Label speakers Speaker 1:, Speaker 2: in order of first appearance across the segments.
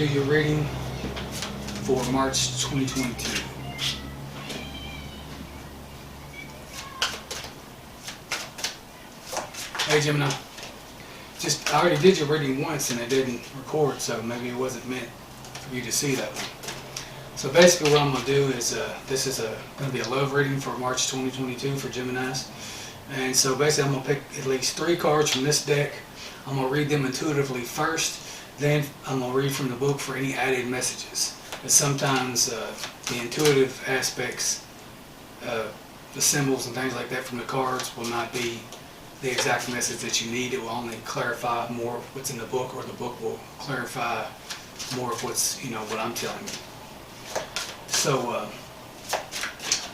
Speaker 1: do your reading for March 2022. Hey Gemini, I already did your reading once and it didn't record, so maybe it wasn't meant for you to see that one. So basically what I'm going to do is, this is going to be a love reading for March 2022 for Geminis. And so basically I'm going to pick at least 3 cards from this deck. I'm going to read them intuitively first, then I'm going to read from the book for any added messages. And sometimes the intuitive aspects, the symbols and things like that from the cards will not be the exact message that you need. It will only clarify more of what's in the book, or the book will clarify more of what's, what I'm telling you. So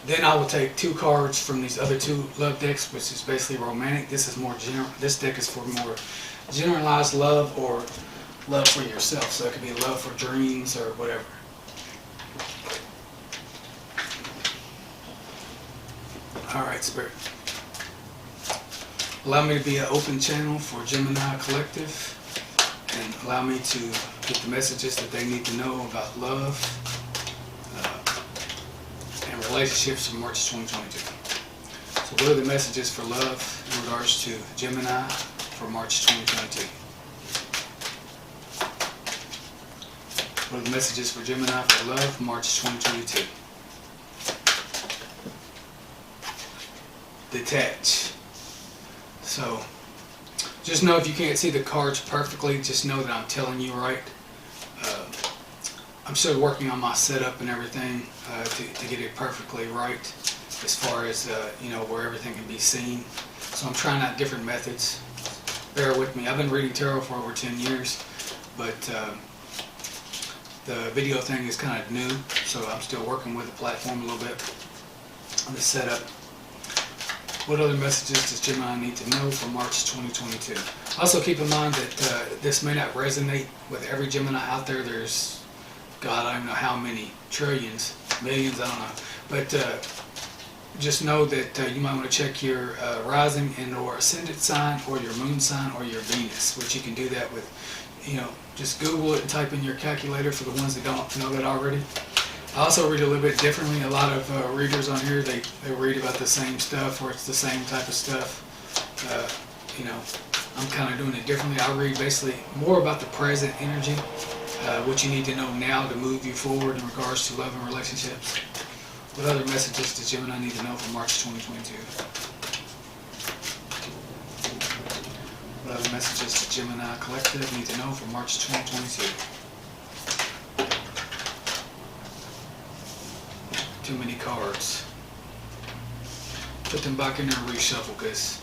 Speaker 1: then I will take 2 cards from these other 2 love decks, which is basically romantic. This is more general. This deck is for more generalized love or love for yourself. So it could be love for dreams or whatever. Alright, Spirit. Allow me to be an open channel for Gemini Collective, and allow me to get the messages that they need to know about love and relationships for March 2022. So what are the messages for love in regards to Gemini for March 2022? What are the messages for Gemini for love March 2022? Detach. So, just know if you can't see the cards perfectly, just know that I'm telling you right. I'm still working on my setup and everything to get it perfectly right as far as, where everything can be seen. So I'm trying out different methods. Bear with me. I've been reading tarot for over 10 years, but the video thing is kind of new, so I'm still working with the platform a little bit on the setup. What other messages does Gemini need to know for March 2022? Also keep in mind that this may not resonate with every Gemini out there. There's, God, I don't know how many, trillions, millions, I don't know. But just know that you might want to check your rising and or ascendant sign, or your moon sign, or your Venus, which you can do that with, just Google it and type in your calculator for the ones that don't know that already. I also read a little bit differently. A lot of readers on here, they read about the same stuff, or it's the same type of stuff. I'm kind of doing it differently. I read basically more about the present energy, what you need to know now to move you forward in regards to love and relationships. What other messages does Gemini need to know for March 2022? What other messages does Gemini Collective need to know for March 2022? Too many cards. Put them back in there and reshuffle, because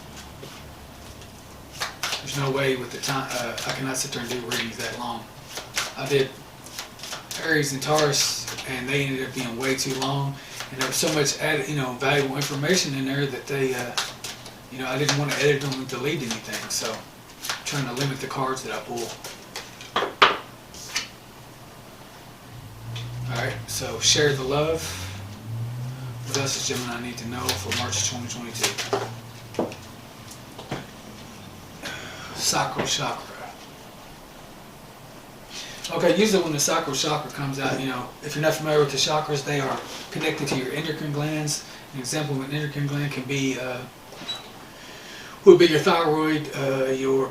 Speaker 1: there's no way with the time, I cannot sit there and do readings that long. I did Aries and Taurus, and they ended up being way too long, and there was so much added, valuable information in there that they, I didn't want to edit them and delete anything, so I'm trying to limit the cards that I pull. Alright, so share the love. What else does Gemini need to know for March 2022? Sacral chakra. Okay, usually when the sacral chakra comes out, if you're not familiar with the chakras, they are connected to your endocrine glands. An example of an endocrine gland can be, would be your thyroid, your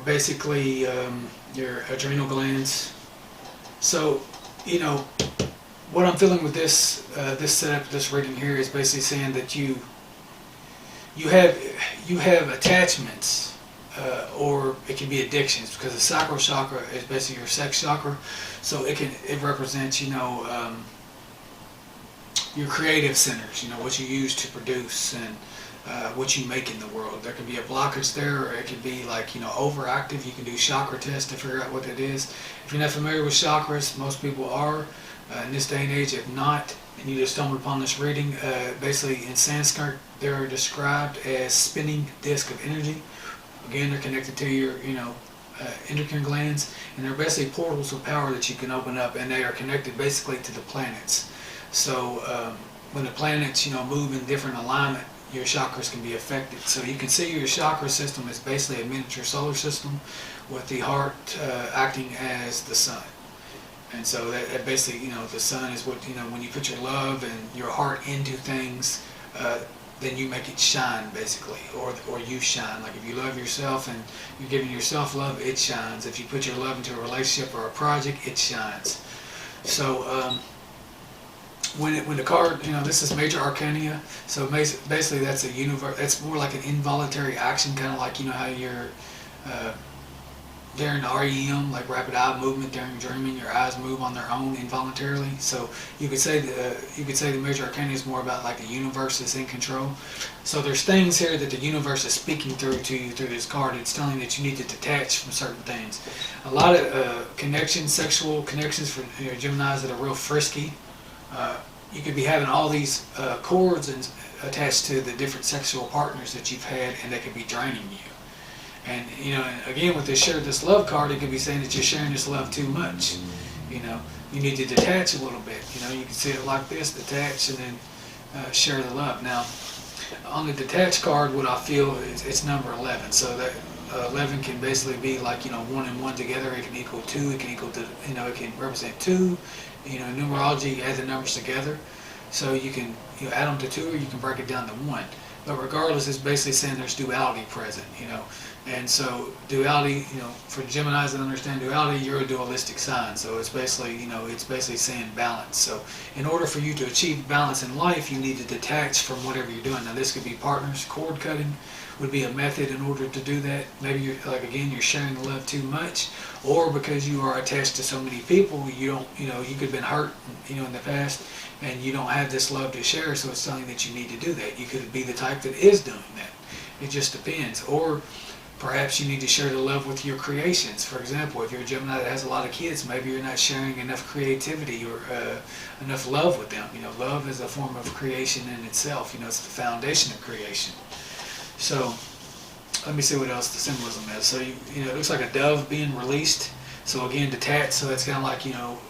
Speaker 1: adrenal glands. So, what I'm feeling with this setup, this reading here, is basically saying that you have attachments, or it can be addictions, because the sacral chakra is basically your sex chakra. So it represents your creative centers, what you use to produce and what you make in the world. There can be a blockage there, or it could be like overactive. You can do chakra tests to figure out what it is. If you're not familiar with chakras, most people are. In this day and age, if not, and you just stumbled upon this reading, basically in Sanskrit they're described as spinning disk of energy. Again, they're connected to your endocrine glands, and they're basically portals of power that you can open up, and they are connected basically to the planets. So when the planets move in different alignment, your chakras can be affected. So you can see your chakra system is basically a miniature solar system, with the heart acting as the sun. And so that basically, the sun is what, when you put your love and your heart into things, then you make it shine, basically, or you shine. Like if you love yourself and you're giving yourself love, it shines. If you put your love into a relationship or a project, it shines. So when the card, this is Major Arcana, so basically that's a universe. That's more like an involuntary action, kind of like how you're during REM, like rapid eye movement during dreaming, your eyes move on their own involuntarily. So you could say the Major Arcana is more about like the universe is in control. So there's things here that the universe is speaking through to you through this card. It's telling you that you need to detach from certain things. A lot of connections, sexual connections for Geminis that are real frisky. You could be having all these cords attached to the different sexual partners that you've had, and they could be draining you. And again, with this love card, it could be saying that you're sharing this love too much. You need to detach a little bit. You can see it like this: detach, and then share the love. Now, on the detached card, what I feel is it's number 11. So that 11 can basically be like 1 and 1 together. It can equal 2. It can equal to it can represent 2. Numerology, add the numbers together. So you can add them to 2, or you can break it down to 1. But regardless, it's basically saying there's duality present. And so duality, for Geminis that understand duality, you're a dualistic sign. So it's basically saying balance. So in order for you to achieve balance in life, you need to detach from whatever you're doing. Now this could be partners. Cord cutting would be a method in order to do that. Maybe you're sharing the love too much, or because you are attached to so many people, you could have been hurt, in the past, and you don't have this love to share. So it's telling you that you need to do that. You could be the type that is doing that. It just depends. Or perhaps you need to share the love with your creations. For example, if you're a Gemini that has a lot of kids, maybe you're not sharing enough creativity or enough love with them. Love is a form of creation in itself. It's the foundation of creation. So let me see what else the symbolism is. So it looks like a dove being released. So again, detached. So that's kind of like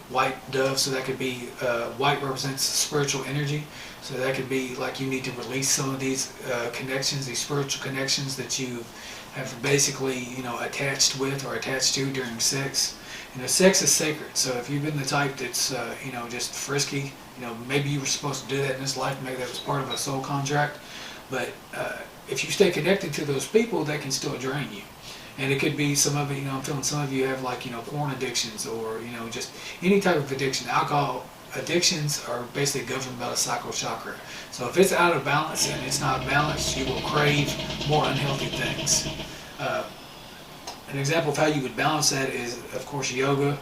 Speaker 1: white dove. So that could be white represents spiritual energy. So that could be like you need to release some of these connections, these spiritual connections that you have basically attached with or attached to during sex. Sex is sacred. So if you've been the type that's just frisky, maybe you were supposed to do that in this life. Maybe that was part of a soul contract. But if you stay connected to those people, that can still drain you. And it could be some of it. I'm feeling some of you have like porn addictions, or just any type of addiction. Alcohol addictions are basically governed by the sacral chakra. So if it's out of balance and it's not balanced, you will crave more unhealthy things. An example of how you would balance that is, of course, yoga,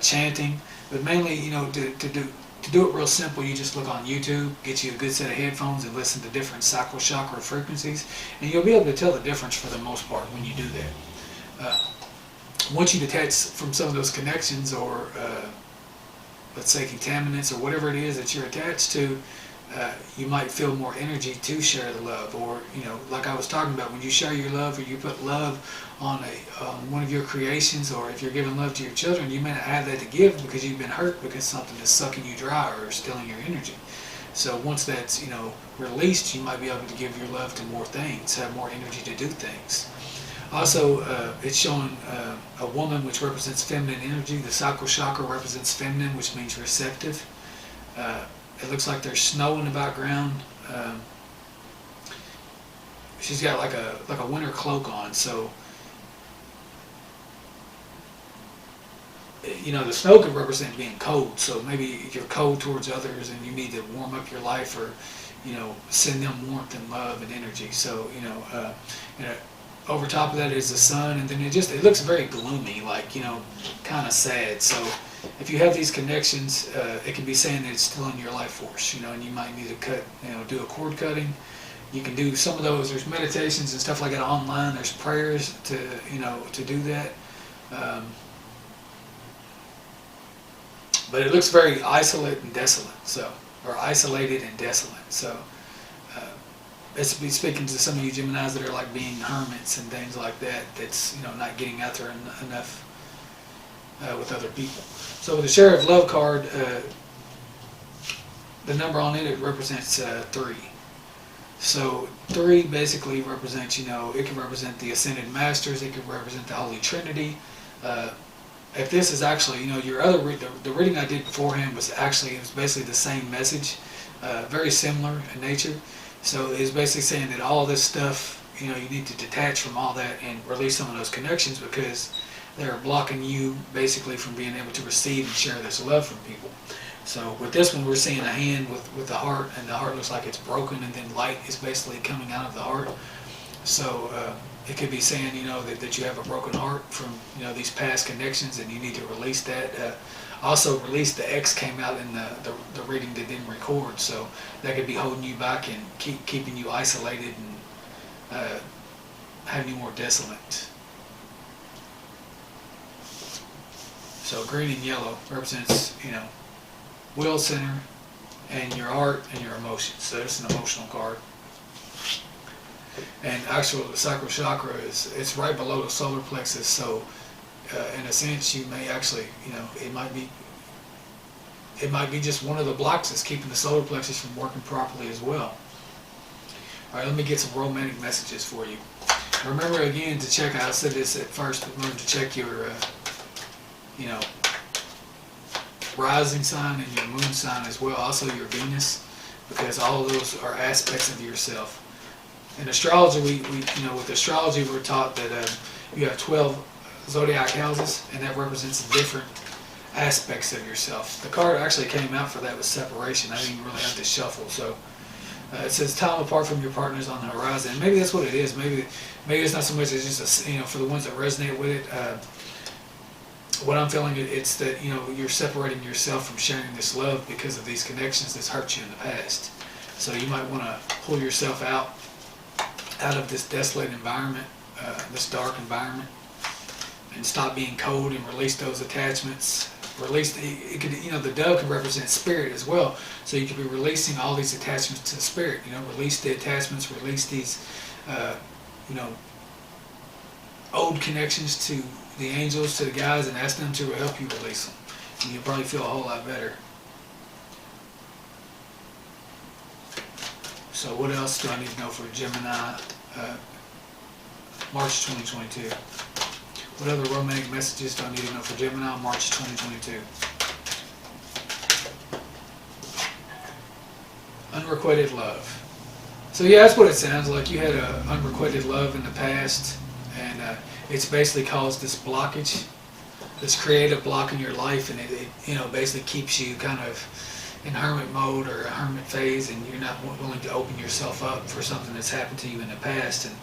Speaker 1: chanting, but mainly, to do it real simple, you just look on YouTube, get you a good set of headphones, and listen to different sacral chakra frequencies, and you'll be able to tell the difference for the most part when you do that. Once you detach from some of those connections, or let's say contaminants, or whatever it is that you're attached to, you might feel more energy to share the love. Or like I was talking about, when you share your love, or you put love on one of your creations, or if you're giving love to your children, you may not have that to give because you've been hurt, because something is sucking you dry or stealing your energy. So once that's released, you might be able to give your love to more things, have more energy to do things. Also, it's showing a woman, which represents feminine energy. The sacral chakra represents feminine, which means receptive. It looks like there's snow in the background. She's got like a winter cloak on. So the snow could represent being cold. So maybe you're cold towards others, and you need to warm up your life, or send them warmth and love and energy. So over top of that is the sun, and then it looks very gloomy, like kind of sad. So if you have these connections, it can be saying that it's still in your life force, and you might need to do a cord cutting. You can do some of those. There's meditations and stuff like that online. There's prayers to do that. But it looks very isolated and desolate. Or isolated and desolate. So it's speaking to some of you Geminis that are like being hermits and things like that. That's not getting out there enough with other people. So with the Share of Love card, the number on it represents 3. So 3 basically represents, it can represent the Ascended Masters, it can represent the Holy Trinity. if this is actually, your other the reading I did beforehand was basically the same message, very similar in nature. So it's basically saying that all this stuff, you need to detach from all that and release some of those connections, because they're blocking you basically from being able to receive and share this love from people. So with this one, we're seeing a hand with the heart, and the heart looks like it's broken, and then light is basically coming out of the heart. So it could be saying, that you have a broken heart from, these past connections, and you need to release that. Also, release the X came out in the reading that didn't record, so that could be holding you back and keeping you isolated and having you more desolate. So green and yellow represents, will center and your heart and your emotions. So it's an emotional card. And actually the sacral chakra it's right below the solar plexus, so in a sense you may actually, it might be just one of the blocks that's keeping the solar plexus from working properly as well. Alright, let me get some romantic messages for you. Remember again to check, I said this at first, remember to check your rising sign and your moon sign as well, also your Venus, because all of those are aspects of yourself. In astrology, with astrology we're taught that you have 12 zodiac houses, and that represents different aspects of yourself. The card actually came out for that with separation. I didn't really have to shuffle. So it says time apart from your partners on the horizon. And maybe that's what it is. Maybe it's not so much as just for the ones that resonate with it. What I'm feeling, it's that you're separating yourself from sharing this love because of these connections that's hurt you in the past. So you might want to pull yourself out of this desolate environment, this dark environment, and stop being cold and release those attachments. Release the dove can represent spirit as well. So you could be releasing all these attachments to the spirit. Release the attachments, release these, old connections to the angels, to the guys, and ask them to help you release them. And you'll probably feel a whole lot better. So what else do I need to know for Gemini, March 2022? What other romantic messages do I need to know for Gemini, March 2022? Unrequited love. So yeah, that's what it sounds like. You had an unrequited love in the past, and it's basically caused this blockage, this creative block in your life, and it basically keeps you kind of in hermit mode or a hermit phase, and you're not willing to open yourself up for something that's happened to you in the past. And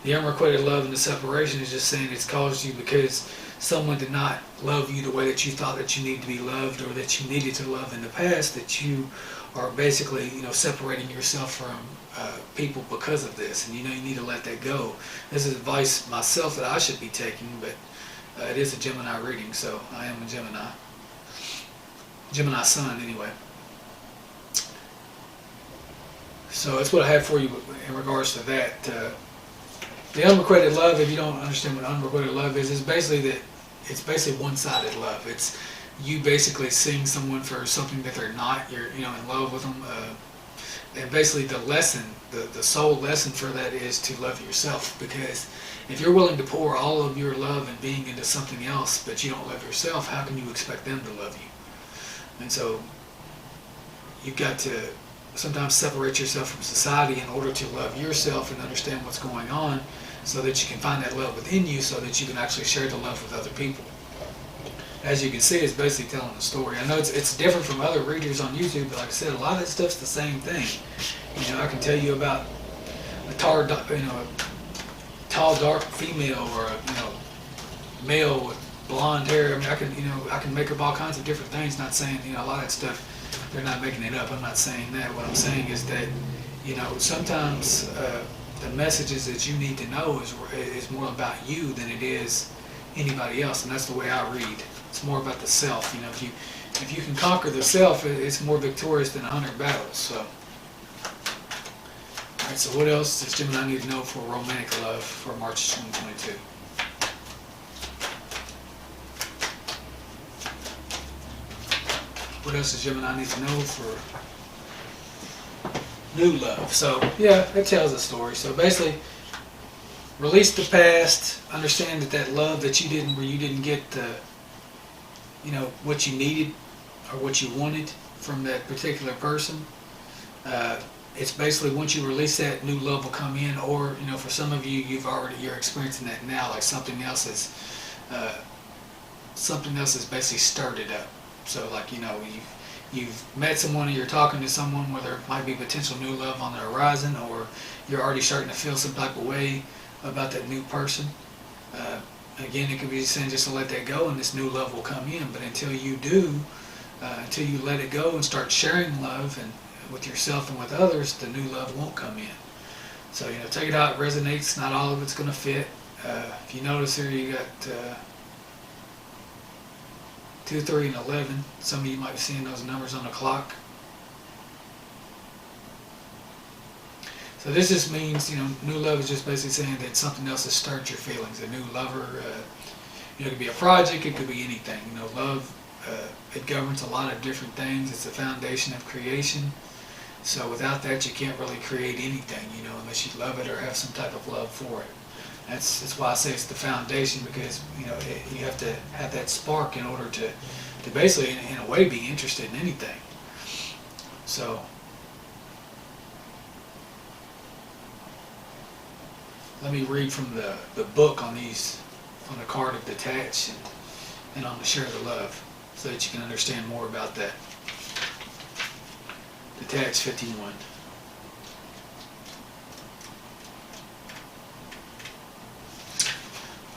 Speaker 1: the unrequited love and the separation is just saying it's caused you because someone did not love you the way that you thought that you needed to be loved, or that you needed to love in the past, that you are basically separating yourself from people because of this, and you need to let that go. This is advice myself that I should be taking, but it is a Gemini reading, so I am a Gemini sun anyway. So that's what I have for you in regards to that. The unrequited love, if you don't understand what unrequited love is, basically that it's basically one-sided love. It's you basically seeing someone for something that they're not. You're in love with them. And basically the lesson, the sole lesson for that is to love yourself. Because if you're willing to pour all of your love and being into something else, but you don't love yourself, how can you expect them to love you? And so you've got to sometimes separate yourself from society in order to love yourself and understand what's going on, so that you can find that love within you, so that you can actually share the love with other people. As you can see, it's basically telling a story. I know it's different from other readers on YouTube, but like I said, a lot of that stuff's the same thing. I can tell you about a tall, dark female, or a male with blonde hair. I mean, I can make up all kinds of different things. Not saying a lot of that stuff, they're not making it up. I'm not saying that. What I'm saying is that sometimes the messages that you need to know is more about you than it is anybody else, and that's the way I read. It's more about the self. If you can conquer the self, it's more victorious than 100 battles. So, all right. So what else does Gemini need to know for romantic love for March 2022? What else does Gemini need to know for new love? So yeah, it tells a story. So basically, release the past. Understand that love that you didn't get what you needed or what you wanted from that particular person. It's basically once you release that, new love will come in, or for some of you, you're experiencing that now, like something else is basically stirred it up. So like you've met someone, and you're talking to someone where there might be potential new love on the horizon, or you're already starting to feel some type of way about that new person. Again, it could be saying just to let that go, and this new love will come in. But until you do, until you let it go and start sharing love and with yourself and with others, the new love won't come in. So take it out. It resonates. Not all of it's going to fit. If you notice here, you got 2, 3, and 11. Some of you might be seeing those numbers on the clock. So this just means, new love is just basically saying that something else has stirred your feelings. A new lover, it could be a project, it could be anything. Love, it governs a lot of different things. It's the foundation of creation. So without that, you can't really create anything, unless you love it or have some type of love for it. That's why I say it's the foundation, because you have to have that spark in order to basically, in a way, be interested in anything. So let me read from the book on the card of detach and on the share the love, so that you can understand more about that. Detach 51.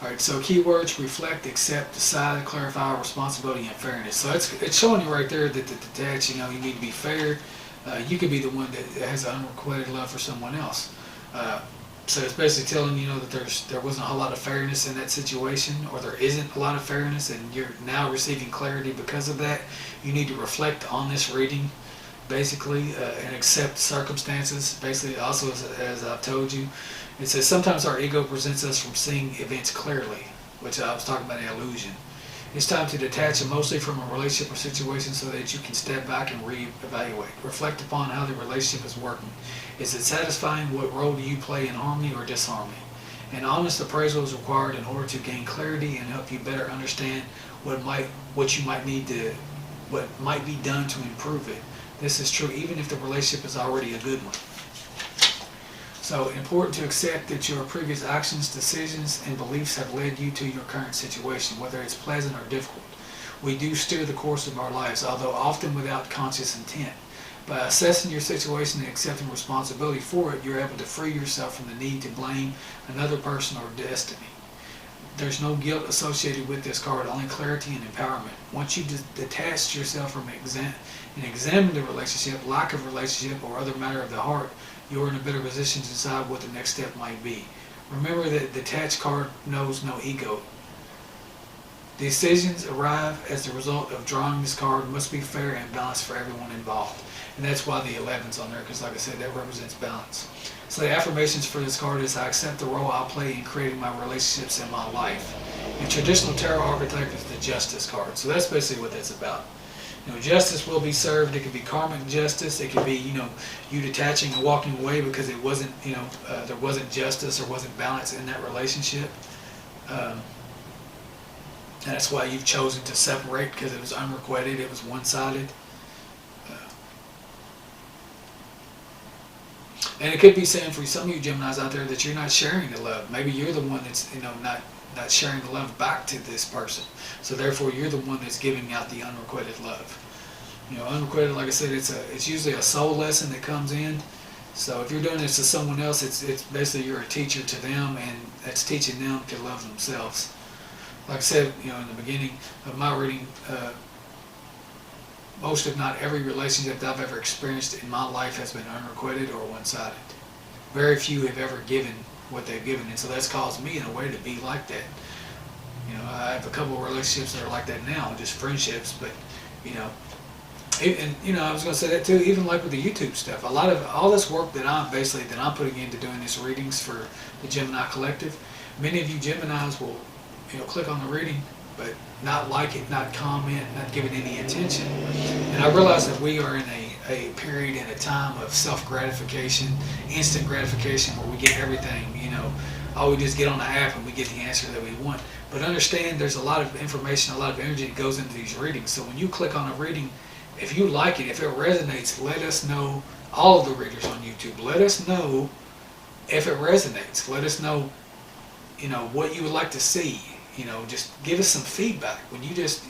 Speaker 1: Alright, so keywords: reflect, accept, decide, clarify, responsibility, and fairness. So it's showing you right there that the detach, you need to be fair. You could be the one that has unrequited love for someone else. So it's basically telling you that there wasn't a whole lot of fairness in that situation, or there isn't a lot of fairness, and you're now receiving clarity because of that. You need to reflect on this reading, basically, and accept circumstances. Basically, also as I've told you, it says sometimes our ego presents us from seeing events clearly, which I was talking about, an illusion. It's time to detach emotionally from a relationship or situation so that you can step back and reevaluate. Reflect upon how the relationship is working. Is it satisfying? What role do you play in harmony or disharmony? An honest appraisal is required in order to gain clarity and help you better understand what might be done to improve it. This is true even if the relationship is already a good one. So, important to accept that your previous actions, decisions, and beliefs have led you to your current situation, whether it's pleasant or difficult. We do steer the course of our lives, although often without conscious intent. By assessing your situation and accepting responsibility for it, you're able to free yourself from the need to blame another person or destiny. There's no guilt associated with this card, only clarity and empowerment. Once you detach yourself from and examine the relationship, lack of relationship, or other matter of the heart, you're in a better position to decide what the next step might be. Remember that the detached card knows no ego. Decisions arrive as the result of drawing this card must be fair and balanced for everyone involved. And that's why the 11's on there, because like I said, that represents balance. So the affirmations for this card is: I accept the role I'll play in creating my relationships in my life. And traditional tarot archetype is the Justice card. So that's basically what that's about. Justice will be served. It could be karmic justice. It could be, you detaching and walking away because it wasn't, there wasn't justice or wasn't balance in that relationship. And that's why you've chosen to separate, because it was unrequited. It was one-sided. And it could be saying for some of you Geminis out there that you're not sharing the love. Maybe you're the one that's, not sharing the love back to this person. So therefore, you're the one that's giving out the unrequited love. Unrequited, like I said, it's usually a soul lesson that comes in. So if you're doing this to someone else, it's basically you're a teacher to them, and that's teaching them to love themselves. Like I said, in the beginning of my reading, most, if not every, relationship that I've ever experienced in my life has been unrequited or one-sided. Very few have ever given what they've given, and so that's caused me in a way to be like that. I have a couple of relationships that are like that now, just friendships, but I was going to say that too, even like with the YouTube stuff. A lot of all this work that I'm putting into doing these readings for the Gemini Collective, many of you Geminis will click on the reading but not like it, not comment, not give it any attention. And I realize that we are in a period and a time of self-gratification, instant gratification, where we get everything, we just get on the app and we get the answer that we want. But understand there's a lot of information, a lot of energy that goes into these readings. So when you click on a reading, if you like it, if it resonates, let us know. All of the readers on YouTube, let us know if it resonates. Let us know, what you would like to see. Just give us some feedback. When you just,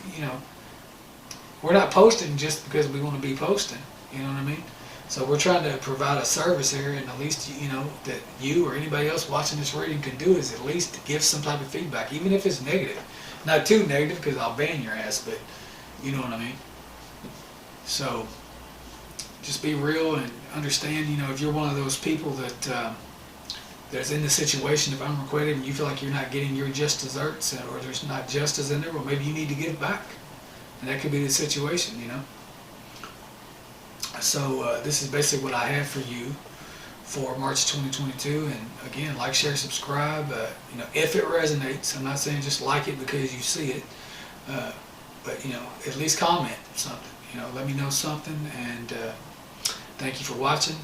Speaker 1: we're not posting just because we want to be posting. You know what I mean? So we're trying to provide a service here, and at least, that you or anybody else watching this reading can do is at least give some type of feedback, even if it's negative. Not too negative because I'll ban your ass, but you know what I mean? So just be real and understand, if you're one of those people that's in the situation of unrequited and you feel like you're not getting your just desserts, or there's not justice in there, well, maybe you need to give back. And that could be the situation, So this is basically what I have for you for March 2022. And again, like, share, subscribe. If it resonates, I'm not saying just like it because you see it, but at least comment something. Let me know something. And thank you for watching.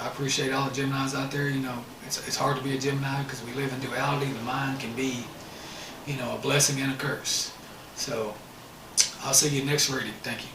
Speaker 1: I appreciate all the Geminis out there. It's hard to be a Gemini because we live in duality. The mind can be, a blessing and a curse. So I'll see you next reading. Thank you.